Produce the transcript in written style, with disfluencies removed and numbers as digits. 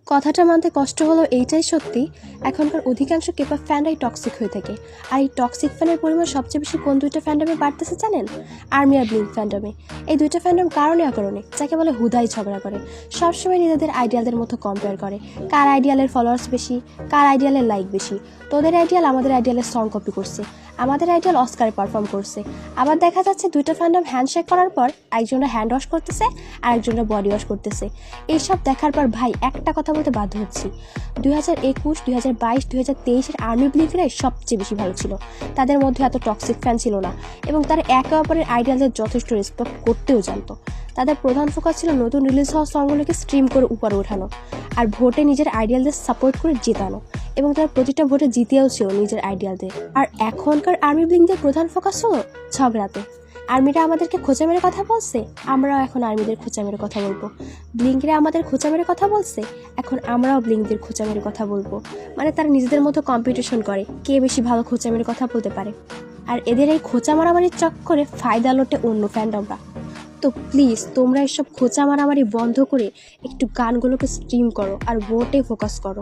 কথাটা মানতে কষ্ট হলেও এইটাই সত্যি, এখনকার অধিকাংশ কেপঅপ ফ্যানরাই টক্সিক হয়ে থাকে। আর এই টক্সিক ফ্যানের পরিমাণ সবচেয়ে বেশি কোন দুইটা ফ্যান্ডমে বাড়তেছে জানেন? আর্মি আর ব্লিঙ্ক ফ্যান্ডমে। এই দুইটা ফ্যান্ডম কারণে অকারণে যাকে বলে হুদাই ঝগড়া করে, সবসময় নিজেদের আইডিয়ালদের মতো কম্পেয়ার করে, কার আইডিয়ালের ফলোয়ার্স বেশি, কার আইডিয়ালের লাইক বেশি। তোদের আইডিয়াল আমাদের আইডিয়ালের সং কপি করছে, আমাদের আইডিয়াল অস্কারে পারফর্ম করছে। আবার দেখা যাচ্ছে দুইটা ফ্যান্ডম হ্যান্ডশেক করার পর একজনরা হ্যান্ড ওয়াশ করতেছে আর একজনরা বডি ওয়াশ করতেছে। এইসব দেখার পর ভাই একটা কথা বলতে বাধ্য হচ্ছি, 2021, 2022, 2023-এর আর্মি ব্লিঙ্করাই সবচেয়ে বেশি ভালো ছিল। তাদের মধ্যে এত টক্সিক ফ্যান ছিল না এবং তারা একে অপরের আইডিয়ালদের যথেষ্ট রেসপেক্ট করতেও জানতো। তাদের প্রধান ফোকাস ছিল নতুন রিলিজ হওয়া সংগুলোকে স্ট্রিম করে উপরে ওঠানো আর ভোটে নিজের আইডিয়ালদের সাপোর্ট করে জেতানো, এবং তারা প্রতিটা ভোটে জিতেও ছিল নিজের আইডিয়ালদের। আর এখনকার আর্মি ব্লিঙ্কদের প্রধান ফোকাস হলো ঝগড়াতে। আর্মিরা আমাদেরকে খোঁচা মেরে কথা বলছে, আমরাও এখন আর্মিদের খোঁচা মেরে কথা বলবো। ব্লিঙ্করা আমাদের খোঁচা মেরে কথা বলছে, এখন আমরাও ব্লিঙ্কদের খোঁচা মেরে কথা বলবো। মানে তারা নিজেদের মতো কম্পিটিশন করে কে বেশি ভালো খোঁচা মেরে কথা বলতে পারে। আর এদের এই খোঁচা মারামারির চক্করে ফায়দা লোটে অন্য ফ্যান্ডমরা। তো প্লিজ তোমরা এসব খোঁচা মারামারি বন্ধ করে একটু গানগুলোকে স্ট্রিম করো আর ভোটে ফোকাস করো।